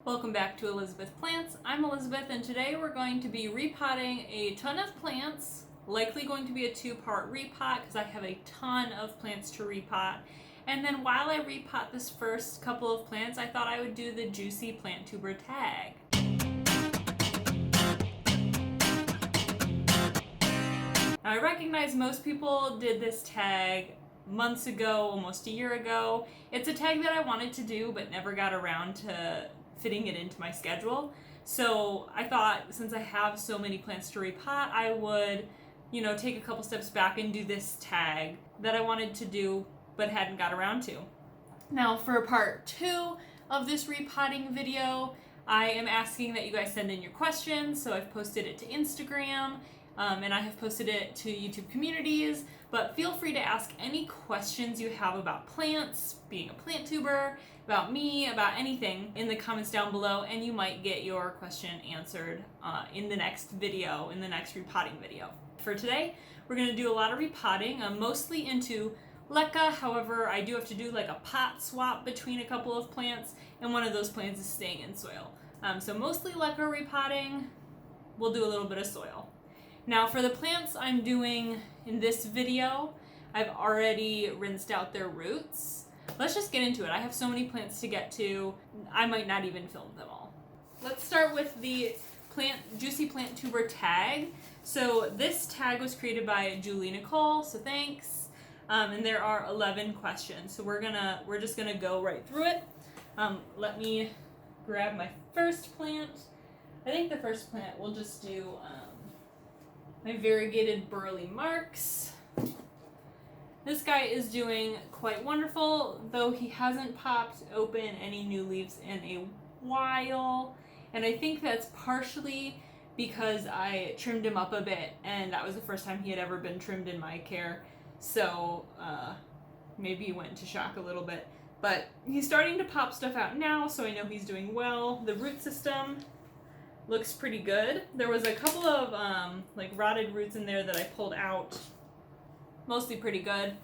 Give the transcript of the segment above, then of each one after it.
Welcome back to Elizabeth Plants. I'm Elizabeth, and today we're going to be repotting a ton of plants, likely going to be a two-part repot because I have a ton of plants to repot. And then while I repot this first couple of plants, I thought I would do the juicy plant tuber tag. Now, I recognize most people did this tag months ago, almost a year ago. It's a tag that I wanted to do but never got around to fitting it into my schedule. So I thought, since I have so many plants to repot, I would, take a couple steps back and do this tag that I wanted to do but hadn't got around to. Now, for part 2 of this repotting video, I am asking that you guys send in your questions. So I've posted it to Instagram, and I have posted it to YouTube communities, but feel free to ask any questions you have about plants, being a plant tuber, about me, about anything in the comments down below, and you might get your question answered in the next video, in the next repotting video. For today, we're going to do a lot of repotting, mostly into lecca. However, I do have to do like a pot swap between a couple of plants, and one of those plants is staying in soil. So mostly lecca repotting. We'll do a little bit of soil. Now, for the plants I'm doing in this video, I've already rinsed out their roots. Let's just get into it. I have so many plants to get to, I might not even film them all. Let's start with the juicy plant tuber tag. So this tag was created by Julie Nicole, so thanks. And there are 11 questions. So we're just gonna go right through it. Let me grab my first plant. I think the first plant we'll just do my variegated burley marks. This guy is doing quite wonderful, though he hasn't popped open any new leaves in a while. And I think that's partially because I trimmed him up a bit, and that was the first time he had ever been trimmed in my care. So maybe he went into shock a little bit. But he's starting to pop stuff out now, so I know he's doing well. The root system looks pretty good. There was a couple of rotted roots in there that I pulled out. Mostly pretty good.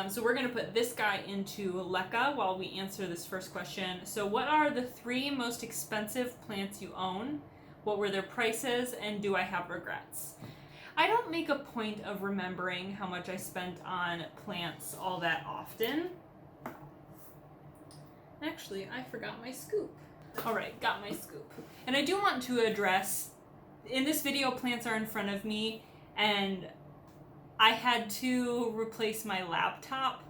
So we're going to put this guy into lecca while we answer this first question. So what are the 3 most expensive plants you own? What were their prices? And do I have regrets? I don't make a point of remembering how much I spent on plants all that often. Actually, I forgot my scoop. Alright, got my scoop. And I do want to address, in this video, plants are in front of me, and I had to replace my laptop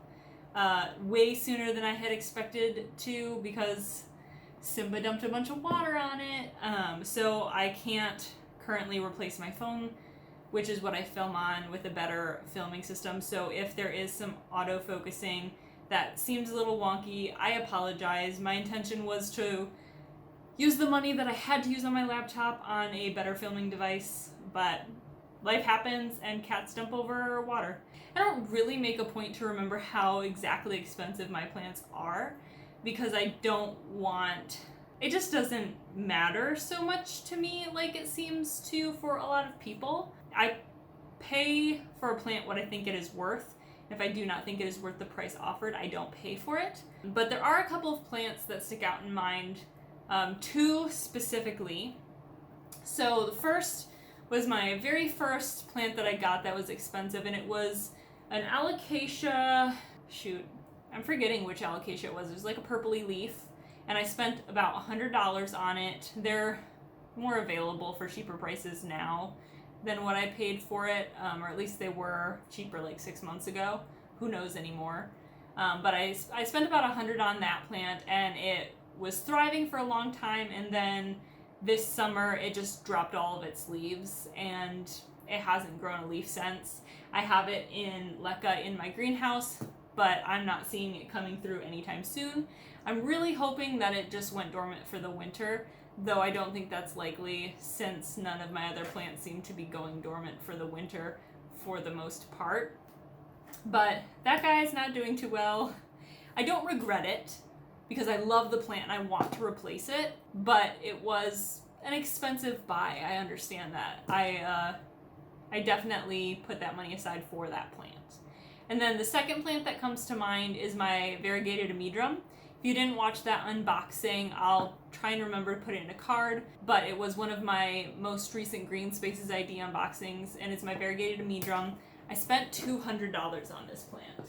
way sooner than I had expected to because Simba dumped a bunch of water on it. So I can't currently replace my phone, which is what I film on, with a better filming system. So if there is some autofocusing that seems a little wonky, I apologize. My intention was to use the money that I had to use on my laptop on a better filming device, but life happens and cats dump over water. I don't really make a point to remember how exactly expensive my plants are because I don't want, it just doesn't matter so much to me like it seems to for a lot of people. I pay for a plant what I think it is worth. If I do not think it is worth the price offered, I don't pay for it. But there are a couple of plants that stick out in mind, 2 specifically. So the first was my very first plant that I got that was expensive, and it was an alocasia, I'm forgetting which alocasia it was. It was like a purpley leaf, and I spent about $100 on it. They're more available for cheaper prices now than what I paid for it, or at least they were cheaper like 6 months ago. Who knows anymore? But I spent about $100 on that plant, and it was thriving for a long time, and then this summer it just dropped all of its leaves and it hasn't grown a leaf since. I have it in lecca in my greenhouse, but I'm not seeing it coming through anytime soon. I'm really hoping that it just went dormant for the winter, though I don't think that's likely since none of my other plants seem to be going dormant for the winter for the most part. But that guy is not doing too well. I don't regret it, because I love the plant and I want to replace it, but it was an expensive buy. I understand that. I definitely put that money aside for that plant. And then the second plant that comes to mind is my variegated amedrum. If you didn't watch that unboxing, I'll try and remember to put it in a card, but it was one of my most recent Green Spaces ID unboxings, and it's my variegated amedrum. I spent $200 on this plant.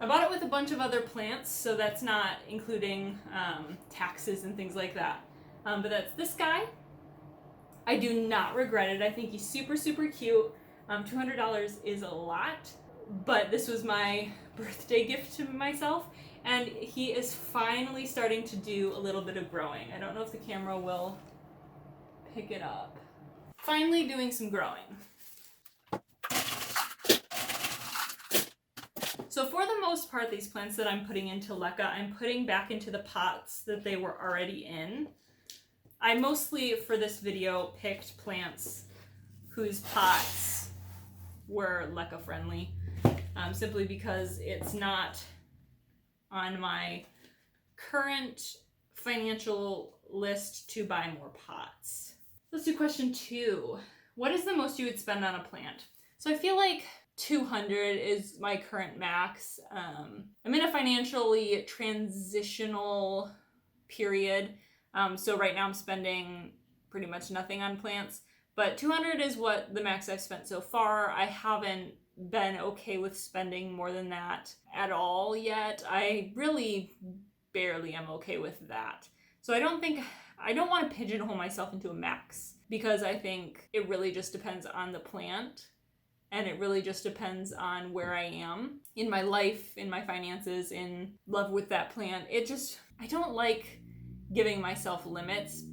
I bought it with a bunch of other plants, so that's not including taxes and things like that. But that's this guy. I do not regret it. I think he's super, super cute. $200 is a lot, but this was my birthday gift to myself, and he is finally starting to do a little bit of growing. I don't know if the camera will pick it up. Finally doing some growing. So for the most part, these plants that I'm putting into lecca, I'm putting back into the pots that they were already in. I mostly, for this video, picked plants whose pots were lecca friendly, simply because it's not on my current financial list to buy more pots. Let's do question 2. What is the most you would spend on a plant? So I feel like 200 is my current max. I'm in a financially transitional period. So right now I'm spending pretty much nothing on plants, but 200 is what the max I've spent so far. I haven't been okay with spending more than that at all yet. I really barely am okay with that. So I don't want to pigeonhole myself into a max, because I think it really just depends on the plant, and it really just depends on where I am in my life, in my finances, in love with that plant. I don't like giving myself limits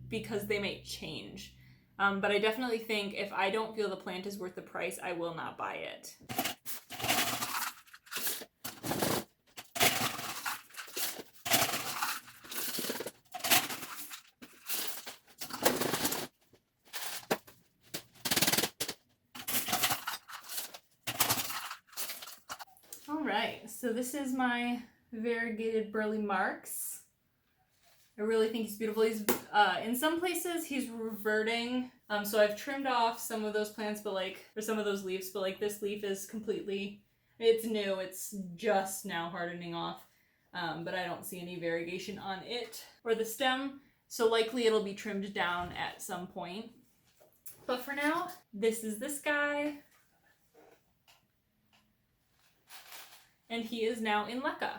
because they may change. But I definitely think if I don't feel the plant is worth the price, I will not buy it. All right, so this is my variegated burley marks. I really think he's beautiful. He's in some places he's reverting. So I've trimmed off some of those plants, or some of those leaves, but like this leaf is completely, it's new. It's just now hardening off. But I don't see any variegation on it or the stem. So likely it'll be trimmed down at some point. But for now, this is this guy. And he is now in lecca.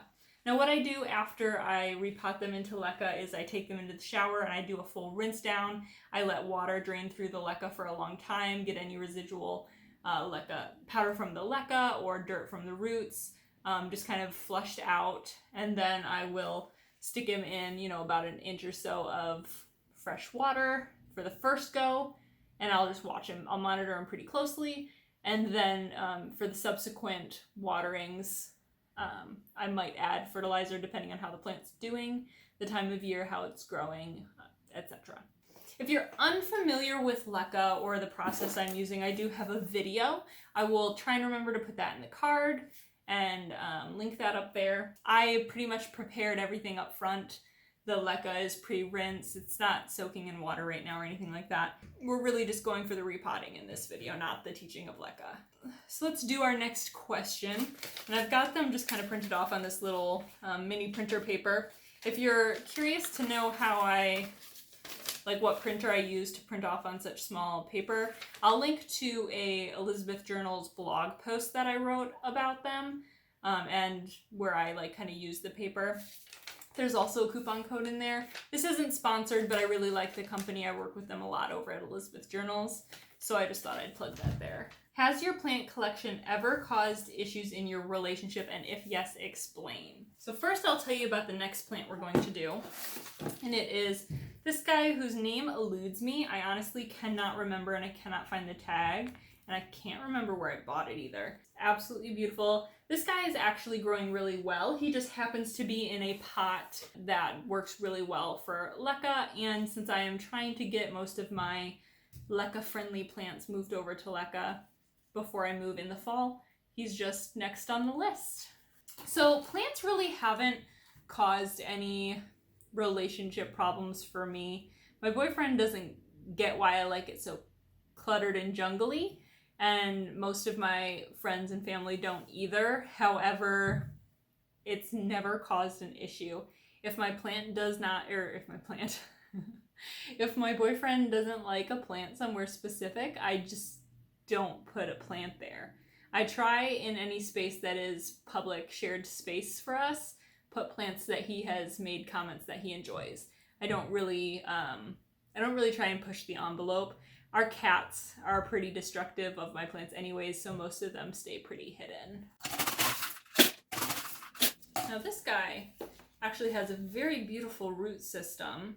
Now what I do after I repot them into lecca is I take them into the shower and I do a full rinse down. I let water drain through the lecca for a long time, get any residual lecca powder from the lecca or dirt from the roots, just kind of flushed out. And then I will stick him in, about an inch or so of fresh water for the first go, and I'll just watch him. I'll monitor him pretty closely. And then for the subsequent waterings, I might add fertilizer depending on how the plant's doing, the time of year, how it's growing, etc. If you're unfamiliar with lecca or the process I'm using, I do have a video. I will try and remember to put that in the card and link that up there. I pretty much prepared everything up front. The lecca is pre-rinsed. It's not soaking in water right now or anything like that. We're really just going for the repotting in this video, not the teaching of lecca. So let's do our next question. And I've got them just kind of printed off on this little mini printer paper. If you're curious to know what printer I use to print off on such small paper, I'll link to a Elizabeth Journals blog post that I wrote about them, and where I kind of use the paper. There's also a coupon code in there. This isn't sponsored, but I really like the company. I work with them a lot over at Elizabeth Journals, so I just thought I'd plug that there. Has your plant collection ever caused issues in your relationship, and if yes, explain. So first I'll tell you about the next plant we're going to do, and it is this guy whose name eludes me. I honestly cannot remember, and I cannot find the tag, and I can't remember where I bought it either. It's absolutely beautiful. This guy is actually growing really well. He just happens to be in a pot that works really well for lecca, and since I am trying to get most of my lecca-friendly plants moved over to lecca before I move in the fall, he's just next on the list. So plants really haven't caused any relationship problems for me. My boyfriend doesn't get why I like it so cluttered and jungly, and most of my friends and family don't either. However, it's never caused an issue. If my plant does not, or if my plant, if my boyfriend doesn't like a plant somewhere specific, I just don't put a plant there. I try in any space that is public shared space for us, put plants that he has made comments that he enjoys. I don't really try and push the envelope. Our cats are pretty destructive of my plants anyways, so most of them stay pretty hidden. Now this guy actually has a very beautiful root system.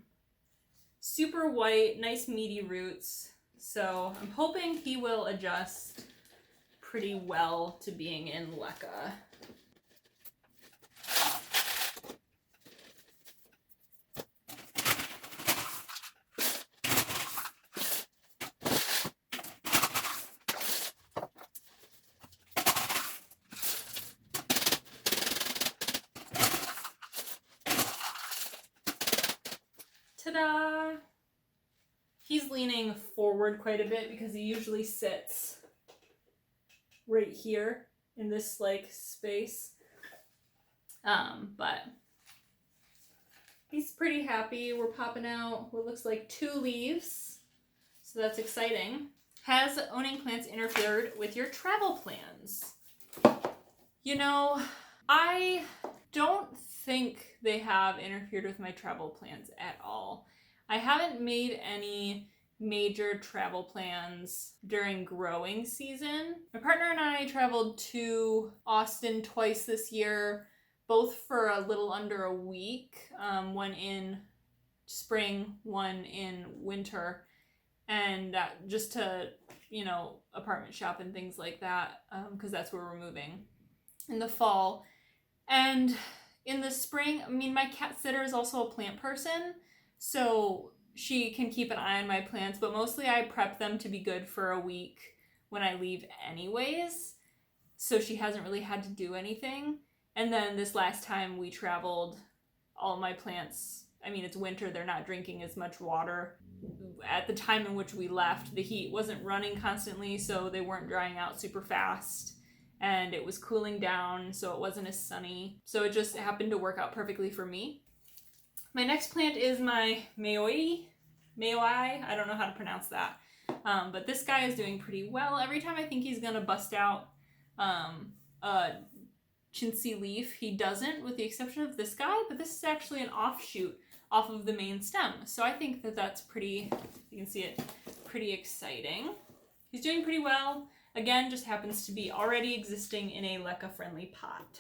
Super white, nice meaty roots. So I'm hoping he will adjust pretty well to being in lecca. Ta-da! He's leaning forward quite a bit because he usually sits right here in this like space. But he's pretty happy. We're popping out what looks like 2 leaves. So that's exciting. Has owning plants interfered with your travel plans? You know, I don't think they have interfered with my travel plans at all. I haven't made any major travel plans during growing season. My partner and I traveled to Austin twice this year, both for a little under a week, one in spring, one in winter, and just to, apartment shop and things like that, because that's where we're moving in the fall. And in the spring, my cat sitter is also a plant person, so she can keep an eye on my plants, but mostly I prep them to be good for a week when I leave anyways, so she hasn't really had to do anything. And then this last time we traveled, all my plants, it's winter, they're not drinking as much water. At the time in which we left, the heat wasn't running constantly, so they weren't drying out super fast, and it was cooling down, so it wasn't as sunny. So it just happened to work out perfectly for me. My next plant is my Maoi. I don't know how to pronounce that. But this guy is doing pretty well. Every time I think he's going to bust out a chintzy leaf, he doesn't, with the exception of this guy. But this is actually an offshoot off of the main stem. So I think that that's pretty, you can see it, pretty exciting. He's doing pretty well. Again, just happens to be already existing in a lecca-friendly pot.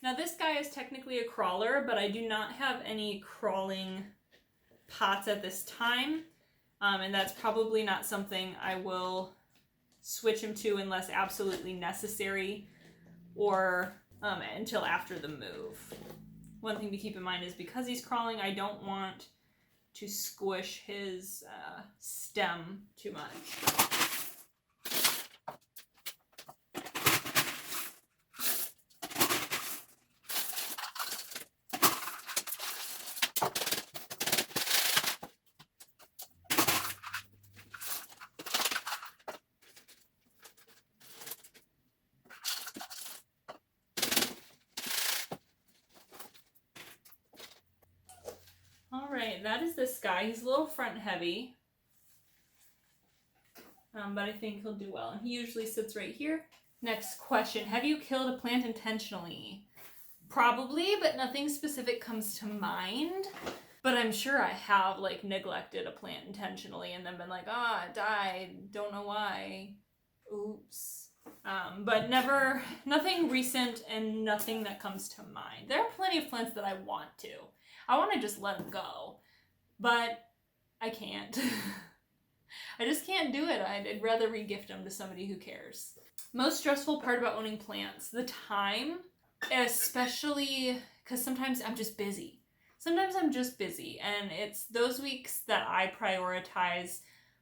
Now this guy is technically a crawler, but I do not have any crawling pots at this time. And that's probably not something I will switch him to unless absolutely necessary or until after the move. One thing to keep in mind is because he's crawling, I don't want to squish his stem too much. Alright, that is this guy. He's a little front heavy, but I think he'll do well. And he usually sits right here. Next question, have you killed a plant intentionally? Probably, but nothing specific comes to mind. But I'm sure I have neglected a plant intentionally and then been like, it died, don't know why, oops. But nothing recent and nothing that comes to mind. There are plenty of plants that I want to. I want to just let them go, but I can't. I just can't do it. I'd rather regift them to somebody who cares. Most stressful part about owning plants, the time, especially because sometimes I'm just busy. And it's those weeks that I prioritize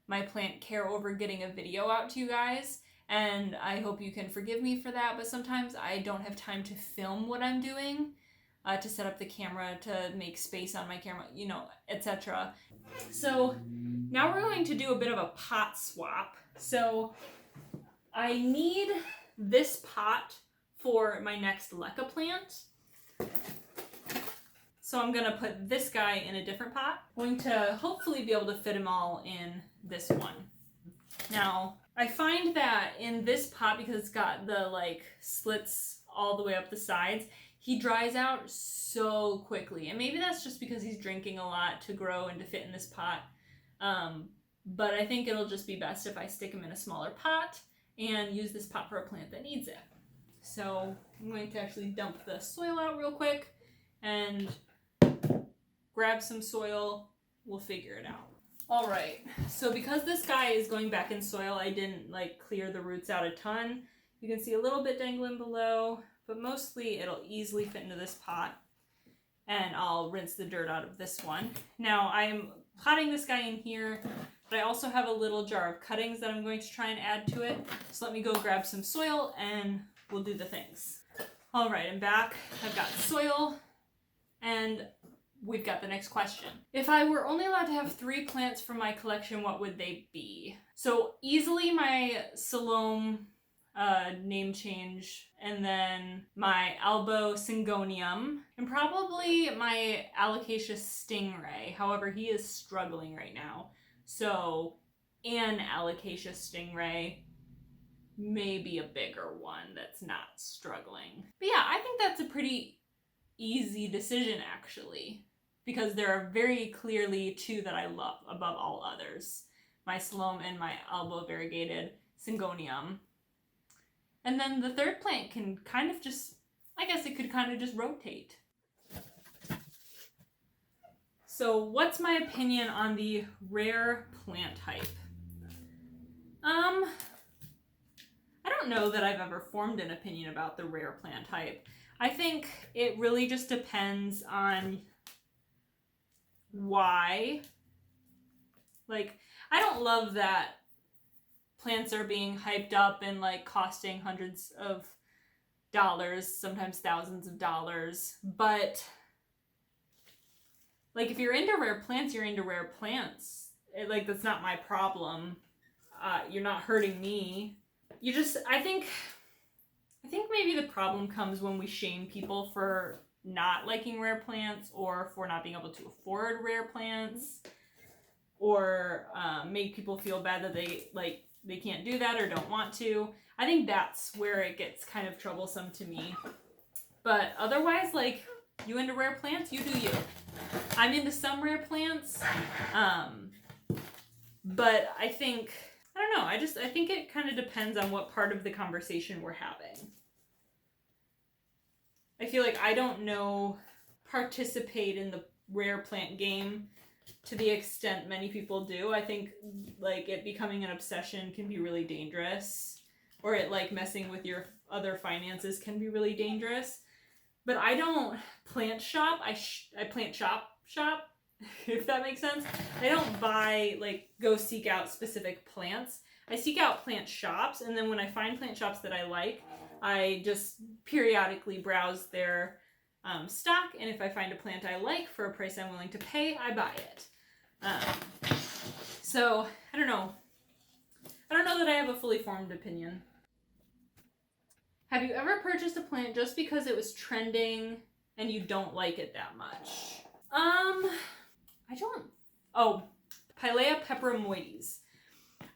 my plant care over getting a video out to you guys. And I hope you can forgive me for that, but sometimes I don't have time to film what I'm doing. To set up the camera, to make space on my camera, etc. So now we're going to do a bit of a pot swap. So I need this pot for my next lecca plant. So I'm gonna put this guy in a different pot. I'm going to hopefully be able to fit them all in this one. Now, I find that in this pot, because it's got the like slits all the way up the sides, he dries out so quickly. And maybe that's just because he's drinking a lot to grow and to fit in this pot. But I think it'll just be best if I stick him in a smaller pot and use this pot for a plant that needs it. So I'm going to actually dump the soil out real quick and grab some soil. We'll figure it out. All right, so because this guy is going back in soil, I didn't like clear the roots out a ton. You can see a little bit dangling below, but mostly it'll easily fit into this pot. And I'll rinse the dirt out of this one. Now I'm potting this guy in here, but I also have a little jar of cuttings that I'm going to try and add to it. So let me go grab some soil and we'll do the things. All right, I'm back. I've got soil and we've got the next question. If I were only allowed to have 3 plants from my collection, what would they be? So easily my Salome name change, and then my Albo Syngonium, and probably my Alocasia Stingray. However, he is struggling right now. So an Alocasia Stingray, maybe a bigger one that's not struggling. But yeah, I think that's a pretty easy decision actually, because there are very clearly 2 that I love above all others. My Salome and my Albo Variegated Syngonium. And then the third plant can kind of just, I guess it could kind of just rotate. So what's my opinion on the rare plant hype? I don't know that I've ever formed an opinion about the rare plant hype. I think it really just depends on why. Like, I don't love that plants are being hyped up and like costing hundreds of dollars, sometimes thousands of dollars. But like, if you're into rare plants, you're into rare plants. Like, that's not my problem. You're not hurting me. You just, I think maybe the problem comes when we shame people for not liking rare plants or for not being able to afford rare plants, or make people feel bad that they can't do that or don't want to. I think that's where it gets kind of troublesome to me. But otherwise, like, you into rare plants, you do you. I'm into some rare plants. But I think, I don't know, I think it kind of depends on what part of the conversation we're having. I feel like I don't participate in the rare plant game to the extent many people do. I think like it becoming an obsession can be really dangerous, or it like messing with your other finances can be really dangerous. But I don't plant shop. I plant shop, if that makes sense. I don't go seek out specific plants. I seek out plant shops, and then when I find plant shops that I like, I just periodically browse their stock, and if I find a plant I like for a price I'm willing to pay, I buy it. So, I don't know. I don't know that I have a fully formed opinion. Have you ever purchased a plant just because it was trending and you don't like it that much? I don't. Oh, Pilea peperomoides.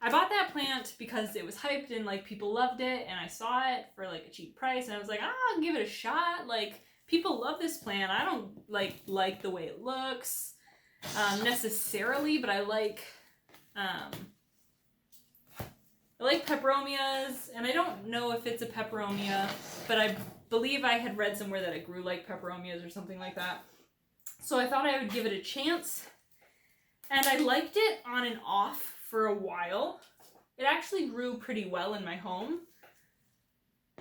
I bought that plant because it was hyped and like people loved it, and I saw it for like a cheap price, and I was like, I'll give it a shot. Like, people love this plant. I don't like the way it looks necessarily, but I like peperomias, and I don't know if it's a peperomia, but I believe I had read somewhere that it grew like peperomias or something like that. So I thought I would give it a chance, and I liked it on and off for a while. It actually grew pretty well in my home,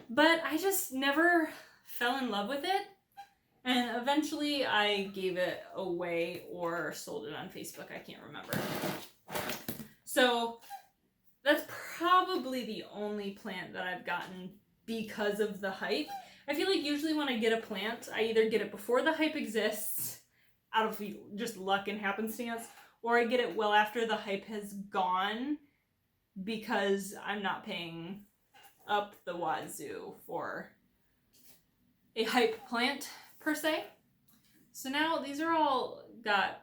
but I just never fell in love with it. And eventually I gave it away or sold it on Facebook. I can't remember. So that's probably the only plant that I've gotten because of the hype. I feel like usually when I get a plant, I either get it before the hype exists, out of just luck and happenstance, or I get it well after the hype has gone because I'm not paying up the wazoo for a hype plant per se. So now these are all got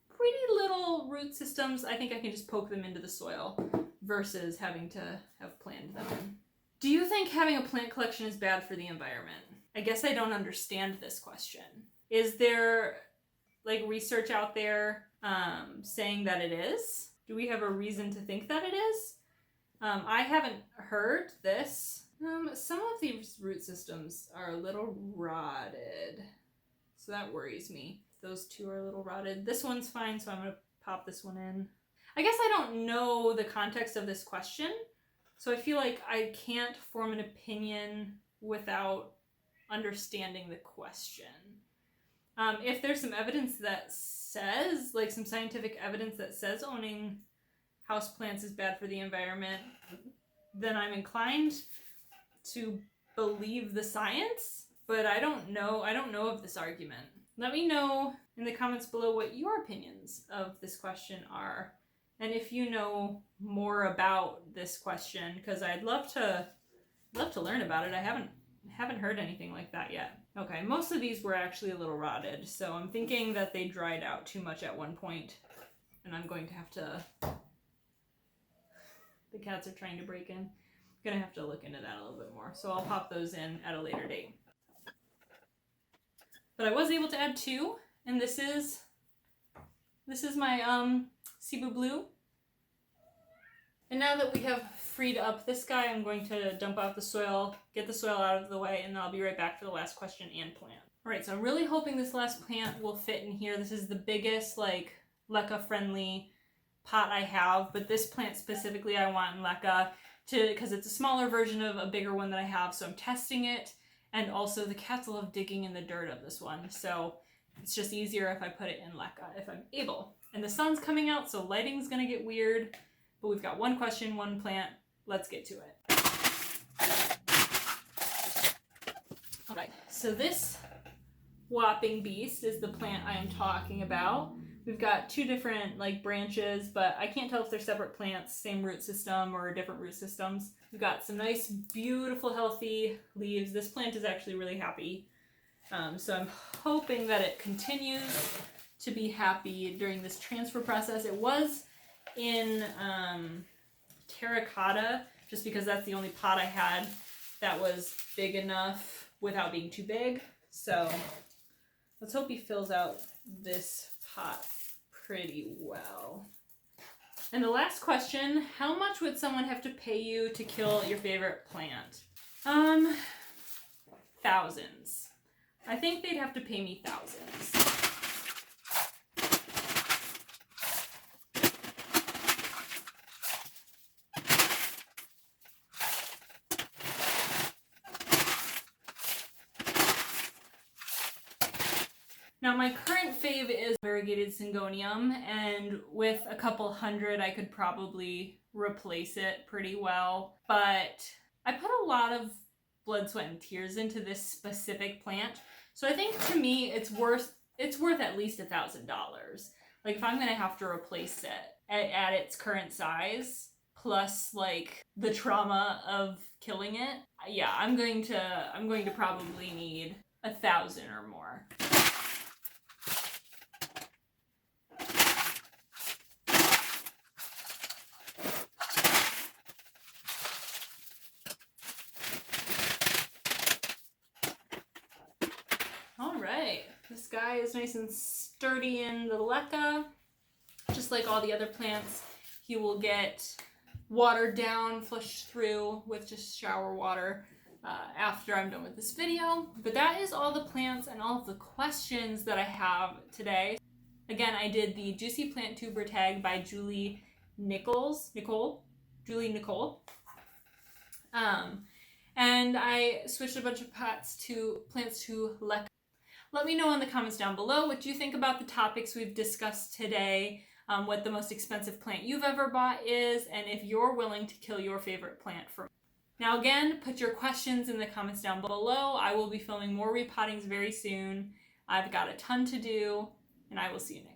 pretty little root systems. I think I can just poke them into the soil versus having to have planted them in. Do you think having a plant collection is bad for the environment? I guess I don't understand this question. Is there like research out there saying that it is? Do we have a reason to think that it is? I haven't heard this. Some of these root systems are a little rotted, so that worries me. Those two are a little rotted. This one's fine, so I'm gonna pop this one in. I guess I don't know the context of this question, so I feel like I can't form an opinion without understanding the question. If there's some evidence that says, like some scientific evidence that says owning houseplants is bad for the environment, then I'm inclined to believe the science, but I don't know of this argument. Let me know in the comments below what your opinions of this question are, and if you know more about this question, because I'd love to learn about it. I haven't heard anything like that yet. Okay, most of these were actually a little rotted, so I'm thinking that they dried out too much at one point, and I'm going to have to... The cats are trying to break in. I'm gonna have to look into that a little bit more, so I'll pop those in at a later date. But I was able to add 2, and this is my Cebu Blue. And now that we have freed up this guy, I'm going to dump out the soil, get the soil out of the way, and then I'll be right back for the last question and plant. All right, so I'm really hoping this last plant will fit in here. This is the biggest, like, lecca-friendly pot I have, but this plant specifically I want in lecca because it's a smaller version of a bigger one that I have, so I'm testing it. And also the cats love digging in the dirt of this one, so it's just easier if I put it in lecca if I'm able. And the sun's coming out, so lighting's gonna get weird, but we've got one question, one plant. Let's get to it. All right, so this whopping beast is the plant I am talking about. We've got 2 different like branches, but I can't tell if they're separate plants, same root system or different root systems. We've got some nice, beautiful, healthy leaves. This plant is actually really happy. So I'm hoping that it continues to be happy during this transfer process. It was in terracotta, just because that's the only pot I had that was big enough without being too big. So let's hope he fills out this pot pretty well. And the last question, how much would someone have to pay you to kill your favorite plant? Thousands. I think they'd have to pay me thousands. Now my current fave is variegated syngonium, and with a couple hundred I could probably replace it pretty well, but I put a lot of blood, sweat, and tears into this specific plant, so I think to me it's worth at least $1,000. Like if I'm gonna have to replace it at its current size, plus like the trauma of killing it, yeah, I'm going to probably need 1,000 or more. This guy is nice and sturdy in the lecca. Just like all the other plants, he will get watered down, flushed through with just shower water after I'm done with this video. But that is all the plants and all of the questions that I have today. Again, I did the Juicy Plant Tuber tag by Julie Nicole. And I switched a bunch of plants to lecca. Let me know in the comments down below what you think about the topics we've discussed today, what the most expensive plant you've ever bought is, and if you're willing to kill your favorite plant for me. Now again, put your questions in the comments down below. I will be filming more repottings very soon. I've got a ton to do, and I will see you next time.